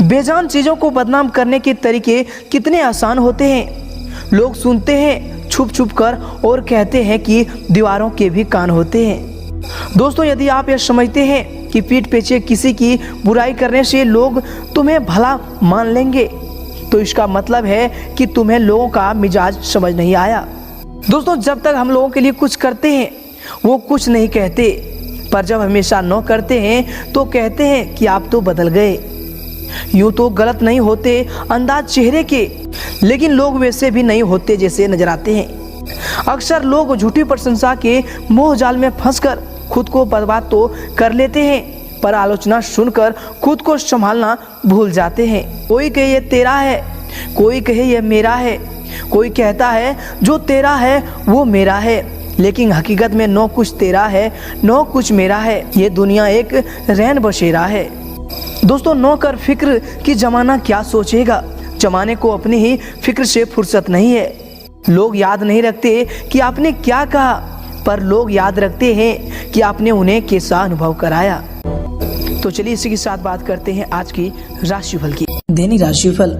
बेजान चीजों को बदनाम करने के तरीके कितने आसान होते हैं। लोग सुनते हैं छुप छुप कर और कहते हैं कि दीवारों के भी कान होते हैं। दोस्तों, यदि आप यह समझते हैं कि पीठ पीछे किसी की बुराई करने से लोग तुम्हें भला मान लेंगे, तो इसका मतलब है कि तुम्हें लोगों का मिजाज समझ नहीं आया। दोस्तों, जब तक हम लोगों के लिए कुछ करते हैं वो कुछ नहीं कहते, पर जब हमेशा न करते हैं तो कहते हैं कि आप तो बदल गए। यूं तो गलत नहीं होते अंदाज चेहरे के, लेकिन लोग वैसे भी नहीं होते जैसे नजर आते हैं। अक्सर लोग झूठी प्रशंसा के मोह जाल में फंसकर खुद को बर्बाद तो कर लेते हैं, पर आलोचना सुनकर खुद को संभालना भूल जाते हैं। कोई कहे ये तेरा है, कोई कहे ये मेरा है, कोई कहता है जो तेरा है वो मेरा है, लेकिन हकीकत में न कुछ तेरा है न कुछ मेरा है। ये दुनिया एक रैन बसेरा है। दोस्तों, न कर फिक्र कि जमाना क्या सोचेगा, जमाने को अपनी ही फिक्र से फुर्सत नहीं है। लोग याद नहीं रखते कि आपने क्या कहा, पर लोग याद रखते हैं कि आपने उन्हें कैसा अनुभव कराया। तो चलिए इसी के साथ बात करते हैं आज की राशिफल की। दैनिक राशिफल।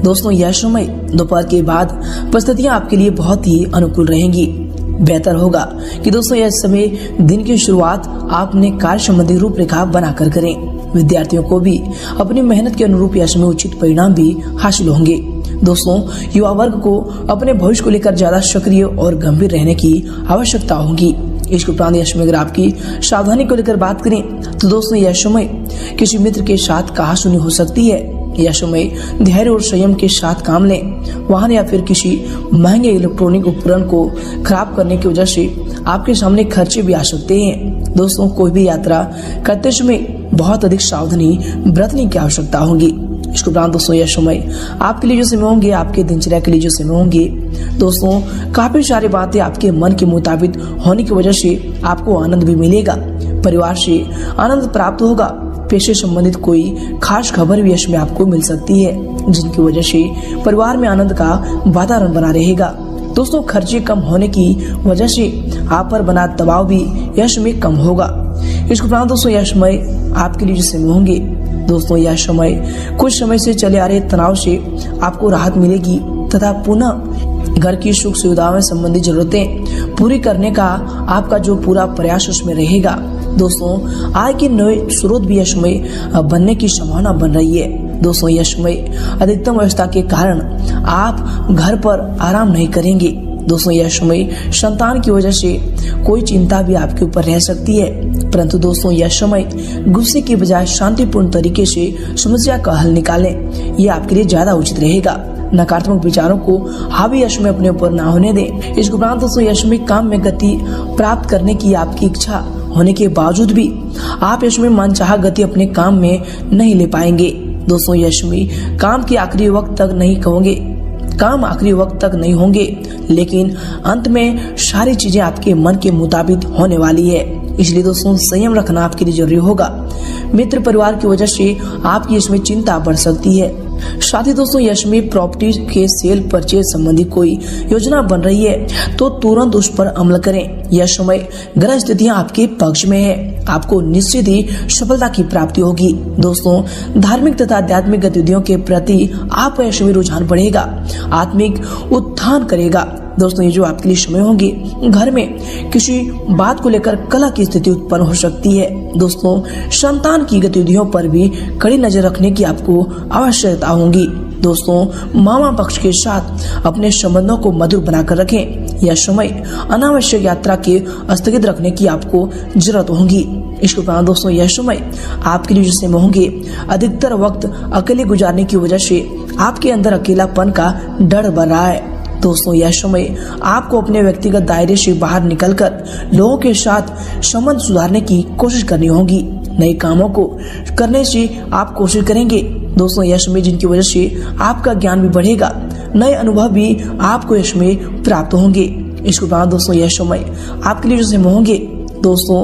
दोस्तों, यह समय दोपहर के बाद परिस्थितियां आपके लिए बहुत ही अनुकूल रहेंगी। बेहतर होगा कि दोस्तों यह समय दिन की शुरुआत आप अपने कार्य संबंधी रूपरेखा बनाकर करें। विद्यार्थियों को भी अपनी मेहनत के अनुरूप यह समय उचित परिणाम भी हासिल होंगे। दोस्तों, युवा वर्ग को अपने भविष्य को लेकर ज्यादा सक्रिय और गंभीर रहने की आवश्यकता होगी। इसके उपरांत यह समय अगर आपकी सावधानी को लेकर बात करें तो दोस्तों यह समय किसी मित्र के साथ कहासुनी हो सकती है। यह समय धैर्य और संयम के साथ काम लें। वाहन या फिर किसी महंगे इलेक्ट्रॉनिक उपकरण को खराब करने की वजह से आपके सामने खर्चे भी आ सकते हैं। दोस्तों, कोई भी यात्रा करते समय बहुत अधिक सावधानी बरतने की आवश्यकता होगी। इसके उपरांत दोस्तों यह समय आपके लिए जो समय होंगे, आपके दिनचर्या के लिए जो समय होंगे, दोस्तों काफी सारी बातें आपके मन के मुताबिक होने की वजह से आपको आनंद भी मिलेगा। परिवार से आनंद प्राप्त होगा। पेशे संबंधित कोई खास खबर भी इसमें आपको मिल सकती है, जिनकी वजह से परिवार में आनंद का वातावरण बना रहेगा। दोस्तों, खर्चे कम होने की वजह से आप पर बना दबाव भी यह समय कम होगा। इसके उपरांत दोस्तों यह समय आपके लिए जो समय होंगे, दोस्तों यह समय कुछ समय से चले आ रहे तनाव से आपको राहत मिलेगी तथा पुनः घर की सुख सुविधाओं में संबंधित जरूरतें पूरी करने का आपका जो पूरा प्रयास उसमें रहेगा। दोस्तों, आय के नए स्रोत भी यह समय बनने की संभावना बन रही है। दोस्तों, यह समय अधिकतम व्यवस्था के कारण आप घर पर आराम नहीं करेंगे। दोस्तों, यह समय संतान की वजह से कोई चिंता भी आपके ऊपर रह सकती है, परंतु दोस्तों यह समय गुस्से के बजाय शांतिपूर्ण तरीके से समस्या का हल निकालें। यह आपके लिए ज्यादा उचित रहेगा। नकारात्मक विचारों को हावी यश में अपने ऊपर ना होने दें। इसके उपरांत दोस्तों यश में काम में गति प्राप्त करने की आपकी इच्छा होने के बावजूद भी आप यश में मनचाहा गति अपने काम में नहीं ले पाएंगे। दोस्तों, यश में काम के आखिरी वक्त तक नहीं कहोगे, काम आखिरी वक्त तक नहीं होंगे, लेकिन अंत में सारी चीजें आपके मन के मुताबिक होने वाली है। इसलिए दोस्तों संयम रखना आपके लिए जरूरी होगा। मित्र परिवार की वजह से आपकी इसमें चिंता बढ़ सकती है। साथ ही दोस्तों यश में प्रॉपर्टी के सेल परचेज संबंधी कोई योजना बन रही है तो तुरंत उस पर अमल करें। यह समय ग्रह स्थितियां आपके पक्ष में है, आपको निश्चित ही सफलता की प्राप्ति होगी। दोस्तों धार्मिक तथा आध्यात्मिक गतिविधियों के प्रति आपका यश में रुझान बढ़ेगा, आत्मिक उत्थान करेगा। दोस्तों ये जो आपके लिए समय होंगे, घर में किसी बात को लेकर कलह की स्थिति उत्पन्न हो सकती है। दोस्तों संतान की गतिविधियों पर भी कड़ी नजर रखने की आपको आवश्यकता होगी। दोस्तों मामा पक्ष के साथ अपने संबंधों को मधुर बनाकर रखें। यह समय अनावश्यक यात्रा के स्थगित रखने की आपको जरूरत होगी। इसके उपरांत दोस्तों यह समय आपके लिए जिससे होंगे, अधिकतर वक्त अकेले गुजारने की वजह से आपके अंदर अकेलापन का डर बढ़ रहा है। दोस्तों यह समय आपको अपने व्यक्तिगत दायरे से बाहर निकलकर लोगों के साथ संबंध सुधारने की कोशिश करनी होगी। नए कामों को करने से आप कोशिश करेंगे। दोस्तों यह समय जिनकी वजह से आपका ज्ञान भी बढ़ेगा, नए अनुभव भी आपको यश में प्राप्त होंगे। इसके बाद दोस्तों यह समय आपके लिए जो समय होंगे, दोस्तों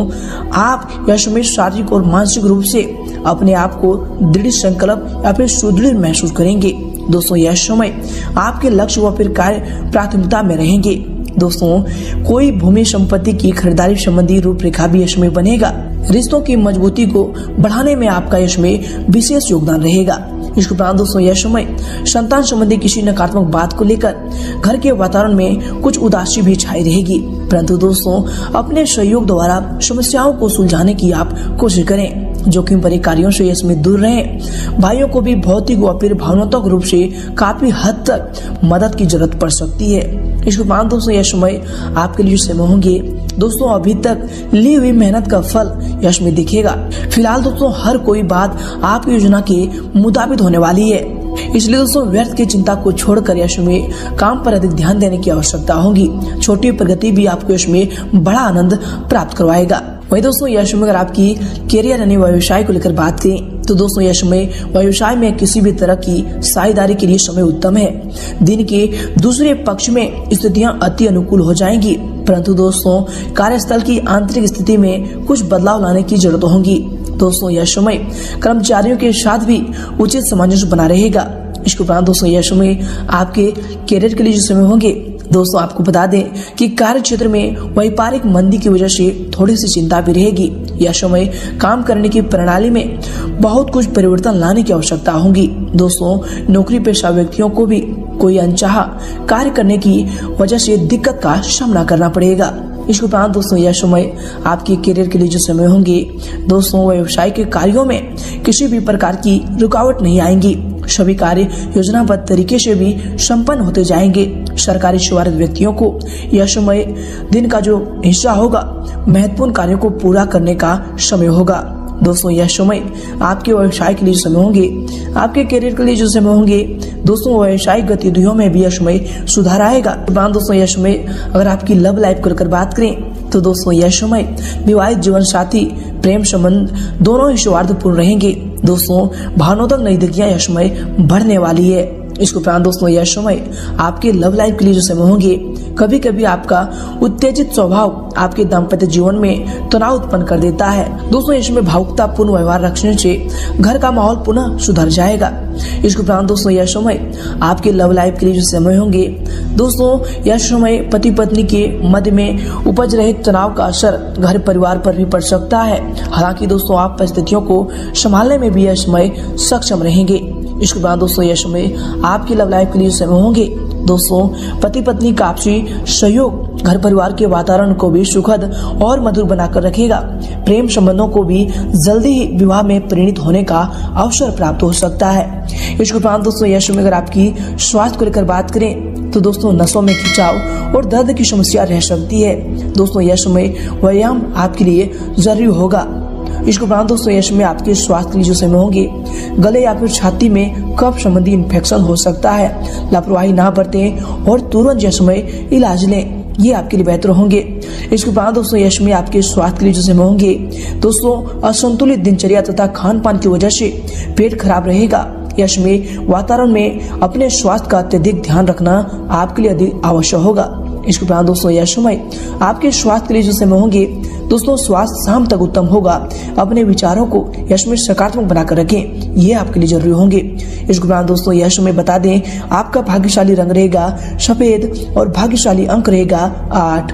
आप यश में शारीरिक और मानसिक रूप से अपने आप को दृढ़ संकल्प या फिर सुदृढ़ महसूस करेंगे। दोस्तों यह समय आपके लक्ष्य व फिर कार्य प्राथमिकता में रहेंगे। दोस्तों कोई भूमि संपत्ति की खरीदारी संबंधी रूपरेखा भी यश में बनेगा। रिश्तों की मजबूती को बढ़ाने में आपका यश में विशेष योगदान रहेगा। इसके उपरांत दोस्तों यह समय संतान संबंधी किसी नकारात्मक बात को लेकर घर के वातावरण में कुछ उदासी भी छाई रहेगी, परंतु दोस्तों अपने सहयोग द्वारा समस्याओं को सुलझाने की आप कोशिश करें। जोखिम भरे कार्यों से इसमें दूर रहें। भाइयों को भी भौतिक व फिर भावनात्मक रूप से काफी हद तक मदद की जरूरत पड़ सकती है। इसके बाद दोस्तों यह समय आपके लिए समय होंगे, दोस्तों अभी तक ली हुई मेहनत का फल यश में दिखेगा। फिलहाल दोस्तों हर कोई बात आपकी योजना के मुताबिक होने वाली है, इसलिए दोस्तों व्यर्थ की चिंता को छोड़कर यश में काम पर अधिक ध्यान देने की आवश्यकता होगी। छोटी प्रगति भी आपको यश में बड़ा आनंद प्राप्त करवाएगा। वही दोस्तों यश में अगर आपकी कैरियर यानी व्यवसाय को लेकर बात करें तो दोस्तों यश में व्यवसाय में किसी भी तरह की साझेदारी के लिए समय उत्तम है। दिन के दूसरे पक्ष में स्थितियां अति अनुकूल हो जाएंगी, परंतु दोस्तों कार्यस्थल की आंतरिक स्थिति में कुछ बदलाव लाने की जरूरत होगी। दोस्तों यह समय कर्मचारियों के साथ भी उचित सामंजस्य बना रहेगा। इसके उपरांत दोस्तों यह समय आपके कैरियर के लिए जो समय होंगे, दोस्तों आपको बता दें कि कार्य क्षेत्र में व्यापारिक मंदी की वजह से थोड़ी सी चिंता भी रहेगी। यह समय काम करने की प्रणाली में बहुत कुछ परिवर्तन लाने की आवश्यकता होगी। दोस्तों नौकरी पेशा व्यक्तियों को भी कोई अनचाहा कार्य करने की वजह से दिक्कत का सामना करना पड़ेगा। इसके उपरांत दोस्तों यह समय आपके करियर के लिए जो समय होंगे, दोस्तों व्यवसाय के कार्यों में किसी भी प्रकार की रुकावट नहीं आएंगी। सभी कार्य योजनाबद्ध तरीके से भी संपन्न होते जाएंगे। सरकारी सेवारत व्यक्तियों को यह समय दिन का जो हिस्सा होगा महत्वपूर्ण कार्यों को पूरा करने का समय होगा। दोस्तों यह समय आपके व्यवसाय के लिए समय होंगे, आपके करियर के लिए जो समय होंगे, दोस्तों व्यवसायिक गतिविधियों में भी यह समय सुधार आएगा। दोस्तों यह समय अगर आपकी लव लाइफ को लेकर बात करें तो दोस्तों यह समय विवाहित जीवन साथी प्रेम संबंध दोनों ही सौहार्दपूर्ण रहेंगे। दोस्तों भावनात्मक नजदीकियां यह समय बढ़ने वाली है। इसके उपरांत दोस्तों यह समय आपके लव लाइफ के लिए जो समय होंगे, कभी कभी आपका उत्तेजित स्वभाव आपके दाम्पत्य जीवन में तनाव उत्पन्न कर देता है। दोस्तों इसमें भावुकतापूर्ण व्यवहार रखने से घर का माहौल पुनः सुधर जाएगा। इसके उपरांत दोस्तों यह समय आपके लव लाइफ के लिए जो समय होंगे, दोस्तों यह समय पति पत्नी के मध्य में उपज रहे तनाव का असर घर परिवार पर भी पड़ सकता है। हालांकि दोस्तों आप परिस्थितियों को संभालने में भी यह समय सक्षम रहेंगे। इसके बाद दोस्तों यह समय आपकी लव लाइफ के लिए समय होंगे, दोस्तों पति पत्नी का आपसी सहयोग घर परिवार के वातावरण को भी सुखद और मधुर बनाकर रखेगा। प्रेम संबंधों को भी जल्दी ही विवाह में परिणित होने का अवसर प्राप्त हो सकता है। इसके उपरांत दोस्तों यह समय अगर आपकी स्वास्थ्य को लेकर बात करें तो दोस्तों नसों में खिंचाव और दर्द की समस्या रह सकती है। दोस्तों यह समय व्यायाम आपके लिए जरूरी होगा। इसके उपरांत दोस्तों यह समय आपके स्वास्थ्य के लिए जो समय होंगे, गले या फिर छाती में कफ संबंधी इन्फेक्शन हो सकता है। लापरवाही ना बरतें और तुरंत यह समय इलाज लें, ये आपके लिए बेहतर होंगे। इसके बाद दोस्तों यश में आपके स्वास्थ्य के लिए जो समय होंगे, दोस्तों असंतुलित दिनचर्या तथा खान पान की वजह से पेट खराब रहेगा। यश में वातावरण में अपने स्वास्थ्य का अत्यधिक ध्यान रखना आपके लिए अधिक आवश्यक होगा। इसके उपरांत दोस्तों यह समय आपके स्वास्थ्य के लिए जो समय होंगे, दोस्तों स्वास्थ्य शाम तक उत्तम होगा। अपने विचारों को यश में सकारात्मक बनाकर रखें, ये आपके लिए जरूरी होंगे। इस दौरान दोस्तों यश में बता दें, आपका भाग्यशाली रंग रहेगा सफेद और भाग्यशाली अंक रहेगा 8।